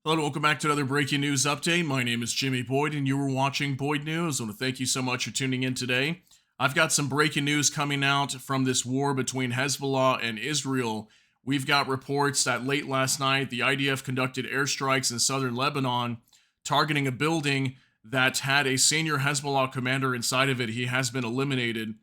Hello and welcome back to another breaking news update. My name is Jimmy Boyd and you were watching Boyd News. I want to thank you so much for tuning in today. I've got some breaking news coming out from this war between Hezbollah and Israel. We've got reports that late last night the IDF conducted airstrikes in southern Lebanon targeting a building that had a senior Hezbollah commander inside of it. He has been eliminated.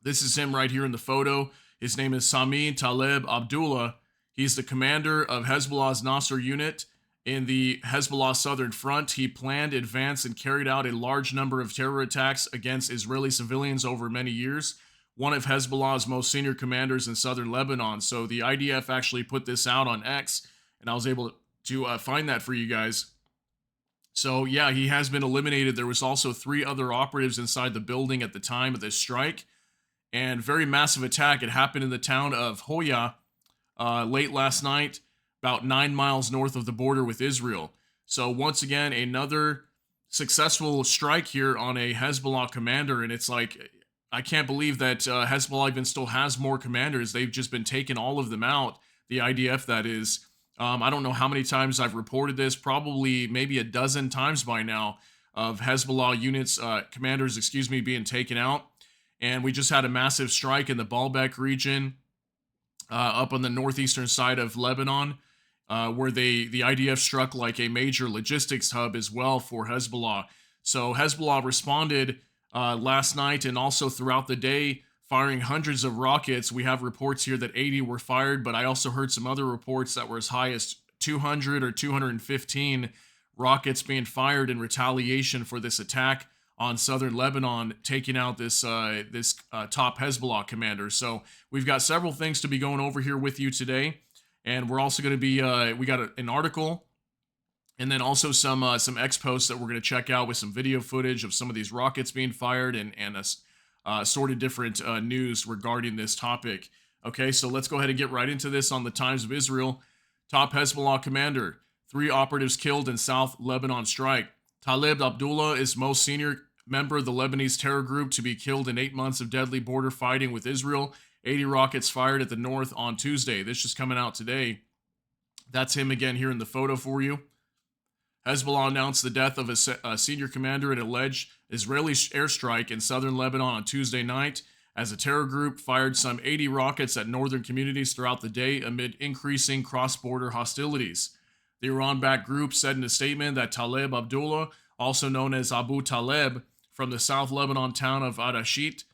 This is him right here in the photo. His name is Sami Taleb Abdullah. He's the commander of Hezbollah's Nasser unit. In the Hezbollah Southern Front, he planned, advanced, and carried out a large number of terror attacks against Israeli civilians over many years. One of Hezbollah's most senior commanders in southern Lebanon. So the IDF actually put this out on X, and I was able to find that for you guys. So yeah, he has been eliminated. There was also 3 other operatives inside the building at the time of this strike. And very massive attack. It happened in the town of Hoya late last night, about 9 miles north of the border with Israel. So once again, another successful strike here on a Hezbollah commander. And it's like, I can't believe that Hezbollah even still has more commanders. They've just been taking all of them out, the IDF that is. I don't know how many times I've reported this, probably maybe a dozen times by now, of Hezbollah units, commanders, being taken out. And we just had a massive strike in the Baalbek region, up on the northeastern side of Lebanon, where the IDF struck like a major logistics hub as well for Hezbollah. So Hezbollah responded last night and also throughout the day, firing hundreds of rockets. We have reports here that 80 were fired, but I also heard some other reports that were as high as 200 or 215 rockets being fired in retaliation for this attack on southern Lebanon, taking out this top Hezbollah commander. So we've got several things to be going over here with you today. And we're also going to be, we got an article and then also some X posts that we're going to check out with some video footage of some of these rockets being fired and sort of different news regarding this topic. Okay, so let's go ahead and get right into this on the Times of Israel. Top Hezbollah commander, 3 operatives killed in South Lebanon strike. Taleb Abdullah is most senior member of the Lebanese terror group to be killed in 8 months of deadly border fighting with Israel. 80 rockets fired at the north on Tuesday. This is coming out today. That's him again here in the photo for you. Hezbollah announced the death of a senior commander in an alleged Israeli airstrike in southern Lebanon on Tuesday night, as a terror group fired some 80 rockets at northern communities throughout the day amid increasing cross-border hostilities. The Iran-backed group said in a statement that Taleb Abdullah, also known as Abu Taleb, from the South Lebanon town of Arashit,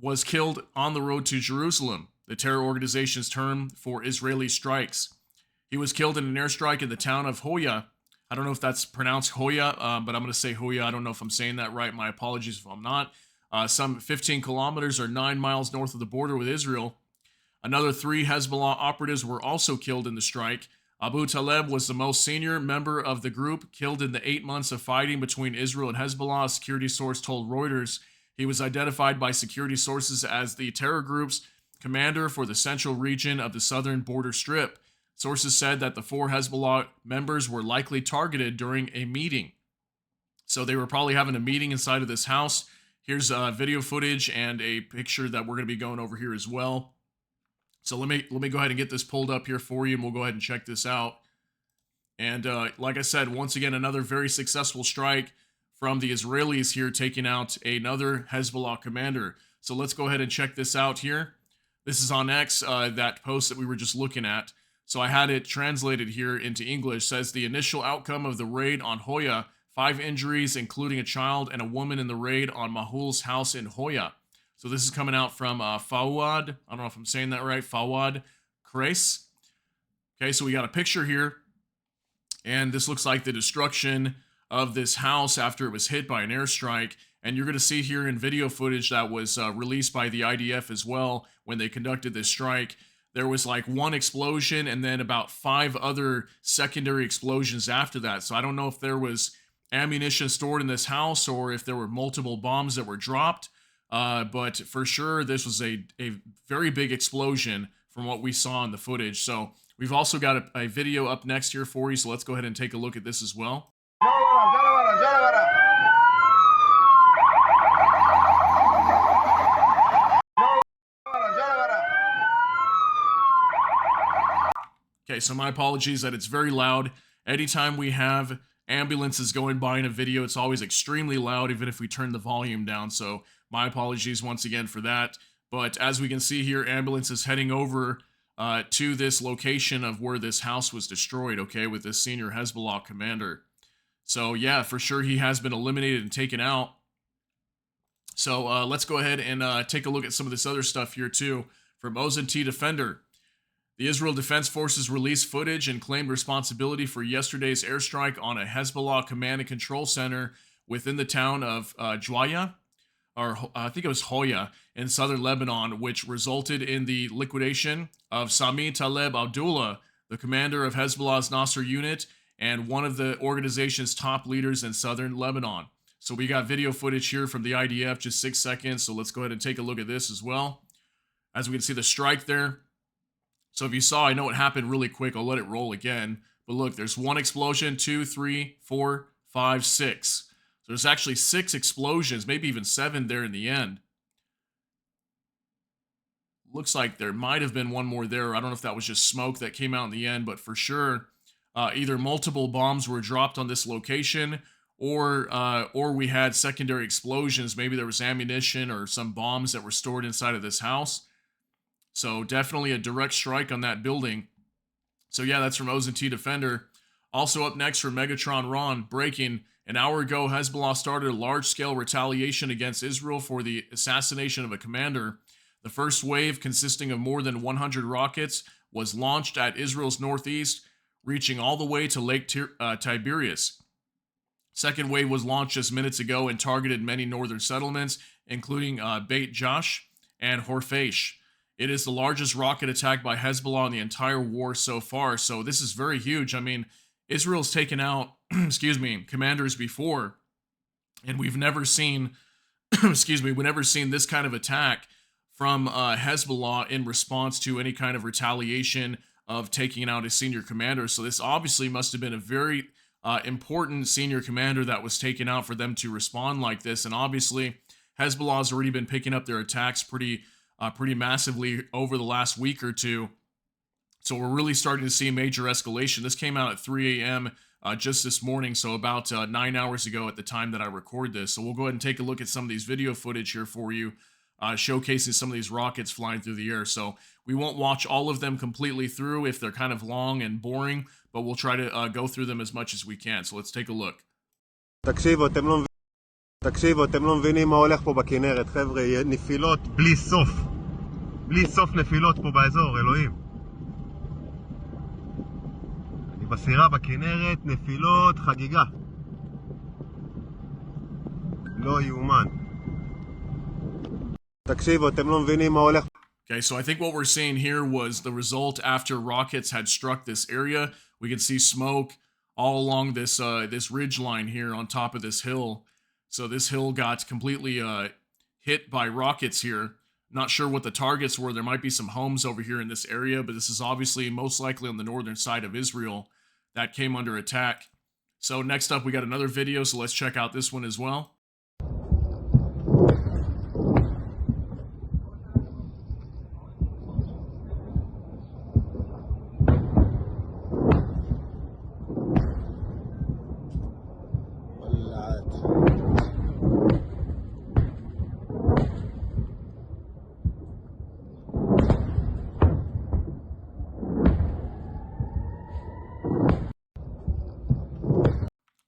was killed on the road to Jerusalem, the terror organization's term for Israeli strikes. He was killed in an airstrike in the town of Hoya. I don't know if that's pronounced Hoya, but I'm going to say Hoya. I don't know if I'm saying that right. My apologies if I'm not. Some 15 kilometers or 9 miles north of the border with Israel. Another 3 Hezbollah operatives were also killed in the strike. Abu Taleb was the most senior member of the group, killed in the 8 months of fighting between Israel and Hezbollah, a security source told Reuters. He was identified by security sources as the terror group's commander for the central region of the southern border strip. Sources said that the 4 Hezbollah members were likely targeted during a meeting. So they were probably having a meeting inside of this house. Here's video footage and a picture that we're going to be going over here as well. So let me go ahead and get this pulled up here for you, and we'll go ahead and check this out. And like I said, once again, another very successful strike from the Israelis here, taking out another Hezbollah commander. So let's go ahead and check this out here. This is on X, that post that we were just looking at. So I had it translated here into English. Says the initial outcome of the raid on Hoya, 5 injuries, including a child and a woman in the raid on Mahul's house in Hoya. So this is coming out from Fawad. I don't know if I'm saying that right. Fawad Krais. Okay, so we got a picture here. And this looks like the destruction of this house after it was hit by an airstrike. And you're going to see here in video footage that was released by the IDF as well when they conducted this strike. There was like 1 explosion and then about 5 other secondary explosions after that. So I don't know if there was ammunition stored in this house or if there were multiple bombs that were dropped. But for sure, this was a very big explosion from what we saw in the footage. So we've also got a video up next here for you. So let's go ahead and take a look at this as well. Okay, so my apologies that it's very loud. Anytime we have ambulances going by in a video, it's always extremely loud, even if we turn the volume down. So my apologies once again for that. But as we can see here, ambulance is heading over to this location of where this house was destroyed, okay, with this senior Hezbollah commander. So yeah, for sure he has been eliminated and taken out. So let's go ahead and take a look at some of this other stuff here too from OZT Defender. The Israel Defense Forces released footage and claimed responsibility for yesterday's airstrike on a Hezbollah command and control center within the town of Jwaya, or I think it was Hoya, in southern Lebanon, which resulted in the liquidation of Sami Taleb Abdullah, the commander of Hezbollah's Nasser unit and one of the organization's top leaders in southern Lebanon. So we got video footage here from the IDF, just 6 seconds. So let's go ahead and take a look at this as well. As we can see the strike there. So if you saw, I know it happened really quick. I'll let it roll again. But look, there's one explosion, 2, 3, 4, 5, 6. So there's actually 6 explosions, maybe even 7 there in the end. Looks like there might have been one more there. I don't know if that was just smoke that came out in the end, but for sure, either multiple bombs were dropped on this location, or we had secondary explosions. Maybe there was ammunition or some bombs that were stored inside of this house. So definitely a direct strike on that building. So yeah, that's from OZT Defender. Also up next from Megatron Ron, breaking. An hour ago, Hezbollah started a large-scale retaliation against Israel for the assassination of a commander. The first wave, consisting of more than 100 rockets, was launched at Israel's northeast, reaching all the way to Lake Tiberias. Second wave was launched just minutes ago and targeted many northern settlements, including Beit Josh and Horfeish. It is the largest rocket attack by Hezbollah in the entire war so far, so this is very huge. I mean, Israel's taken out, commanders before, and we've never seen, we've never seen this kind of attack from Hezbollah in response to any kind of retaliation of taking out a senior commander. So this obviously must have been a very important senior commander that was taken out for them to respond like this. And obviously, Hezbollah has already been picking up their attacks pretty massively over the last week or two. So we're really starting to see major escalation. This came out at 3 a.m. Just this morning, so about 9 hours ago at the time that I record this. So we'll go ahead and take a look at some of these video footage here for you, showcasing some of these rockets flying through the air. So we won't watch all of them completely through if they're kind of long and boring, but we'll try to go through them as much as we can. So let's take a look. תקשיבו, אתם לא מבינים מה הולך פה בכנרת, חבר'ה, נפילות בלי סוף. בלי סוף נפילות פה באזור, אלוהים. אני בסירה בכנרת, נפילות, חגיגה. לא יאומן. תקשיבו, אתם לא מבינים מה הולך. Okay, so I think what we're seeing here was the result after rockets had struck this area. We can see smoke all along this this ridge line here on top of this hill. So this hill got completely hit by rockets here. Not sure what the targets were. There might be some homes over here in this area, but this is obviously most likely on the northern side of Israel that came under attack. So next up, we got another video, so let's check out this one as well.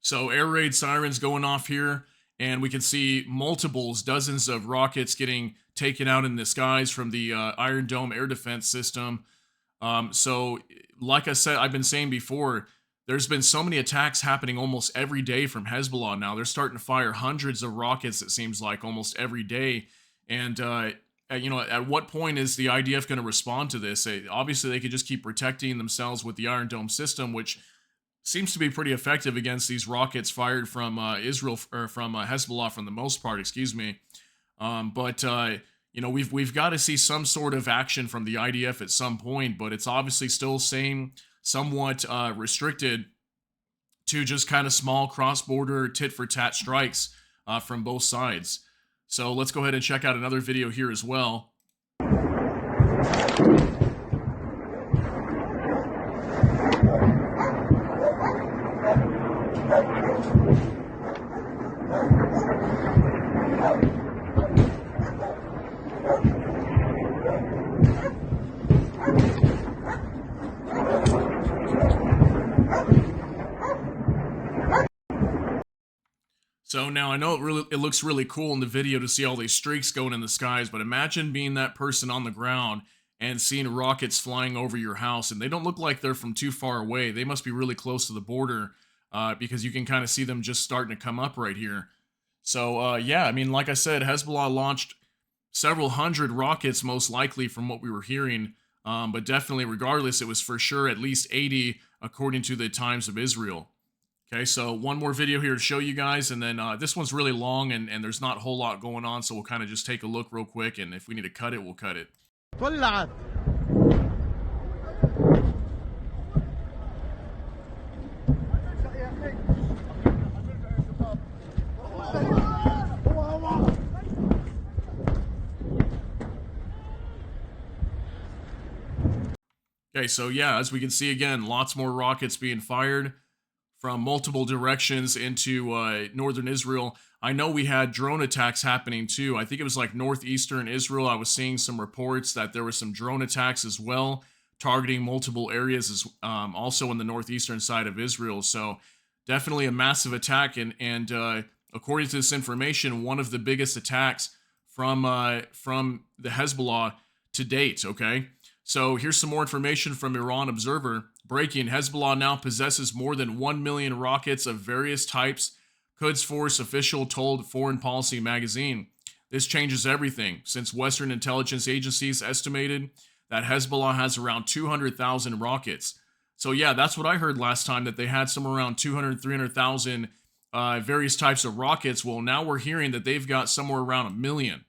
So air raid sirens going off here, and we can see multiples, dozens of rockets getting taken out in the skies from the Iron Dome air defense system. So like I said, I've been saying before, there's been so many attacks happening almost every day from Hezbollah now. They're starting to fire hundreds of rockets, it seems like, almost every day. And, you know, at what point is the IDF going to respond to this? Obviously, they could just keep protecting themselves with the Iron Dome system, which seems to be pretty effective against these rockets fired from Israel, or from Hezbollah for the most part, excuse me. But you know, we've got to see some sort of action from the IDF at some point, but it's obviously still staying somewhat restricted to just kind of small cross-border tit-for-tat strikes from both sides. So let's go ahead and check out another video here as well. So now I know it looks really cool in the video to see all these streaks going in the skies, but imagine being that person on the ground and seeing rockets flying over your house, and they don't look like they're from too far away. They must be really close to the border, because you can kind of see them just starting to come up right here. So yeah, I mean, like I said, Hezbollah launched several hundred rockets, most likely from what we were hearing. But definitely, regardless, it was for sure at least 80, according to the Times of Israel. Okay, so one more video here to show you guys, and then this one's really long, and there's not a whole lot going on, so we'll kind of just take a look real quick, and if we need to cut it, we'll cut it. طلعت. Okay, so yeah, as we can see again, lots more rockets being fired from multiple directions into northern Israel. I know we had drone attacks happening too. I think it was like northeastern Israel. I was seeing some reports that there were some drone attacks as well, targeting multiple areas, also in the northeastern side of Israel. So definitely a massive attack, and according to this information, one of the biggest attacks from the Hezbollah to date. Okay. So here's some more information from Iran Observer. Breaking: Hezbollah now possesses more than 1 million rockets of various types, Quds Force official told Foreign Policy magazine. This changes everything, since Western intelligence agencies estimated that Hezbollah has around 200,000 rockets. So yeah, that's what I heard last time, that they had somewhere around 200, 300,000 various types of rockets. Well, now we're hearing that they've got somewhere around 1 million.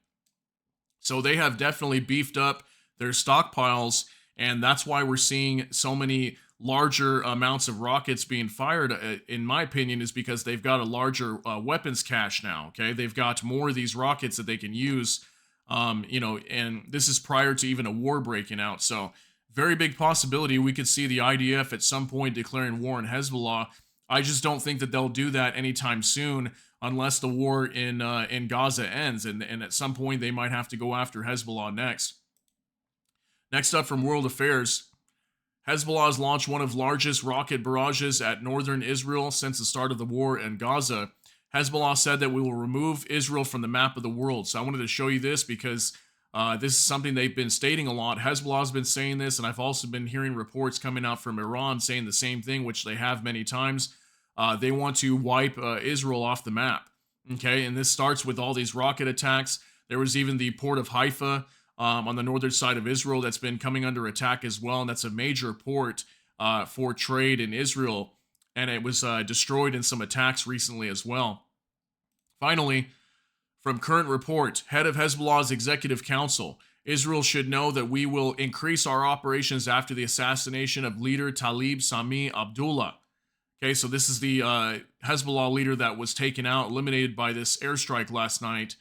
So they have definitely beefed up their stockpiles, and that's why we're seeing so many larger amounts of rockets being fired, in my opinion, is because they've got a larger weapons cache now. Okay, they've got more of these rockets that they can use, and this is prior to even a war breaking out. So very big possibility we could see the IDF at some point declaring war on Hezbollah. I just don't think that they'll do that anytime soon, unless the war in Gaza ends, and at some point they might have to go after Hezbollah next. Next up from World Affairs, Hezbollah has launched one of the largest rocket barrages at northern Israel since the start of the war in Gaza. Hezbollah said that we will remove Israel from the map of the world. So I wanted to show you this because this is something they've been stating a lot. Hezbollah has been saying this, and I've also been hearing reports coming out from Iran saying the same thing, which they have many times. They want to wipe Israel off the map. Okay, and this starts with all these rocket attacks. There was even the port of Haifa, on the northern side of Israel, that's been coming under attack as well, and that's a major port for trade in Israel, and it was destroyed in some attacks recently as well. Finally, from current report, head of Hezbollah's executive council: Israel should know that we will increase our operations after the assassination of leader Talib Sami Abdullah. Okay, so this is the Hezbollah leader that was taken out, eliminated by this airstrike last night.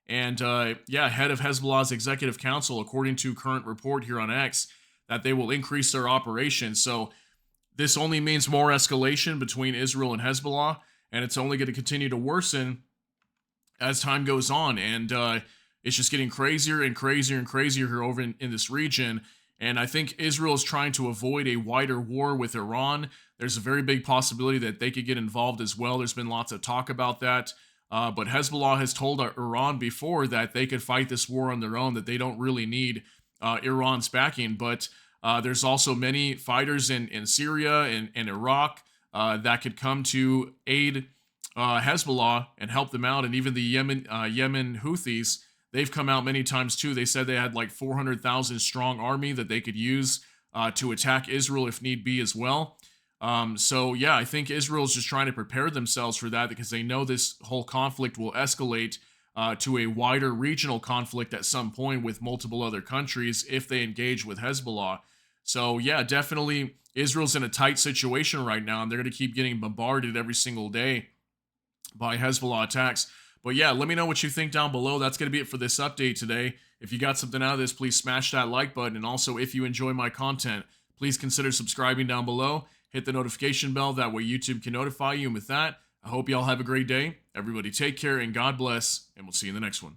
And yeah, head of Hezbollah's executive council, according to current report here on X, that they will increase their operations. So this only means more escalation between Israel and Hezbollah, and it's only going to continue to worsen as time goes on. And it's just getting crazier and crazier and crazier here over in this region. And I think Israel is trying to avoid a wider war with Iran. There's a very big possibility that they could get involved as well. There's been lots of talk about that. But Hezbollah has told Iran before that they could fight this war on their own, that they don't really need Iran's backing. But there's also many fighters in Syria and Iraq that could come to aid Hezbollah and help them out. And even the Yemen Houthis, they've come out many times too. They said they had like 400,000 strong army that they could use to attack Israel if need be as well. So yeah, I think Israel's just trying to prepare themselves for that, because they know this whole conflict will escalate to a wider regional conflict at some point with multiple other countries if they engage with Hezbollah. So yeah, definitely Israel's in a tight situation right now, and they're going to keep getting bombarded every single day by Hezbollah attacks. But yeah, let me know what you think down below. That's going to be it for this update today. If you got something out of this, please smash that like button. And also, if you enjoy my content, please consider subscribing down below. Hit the notification bell, that way YouTube can notify you. And with that, I hope y'all have a great day. Everybody take care and God bless, and we'll see you in the next one.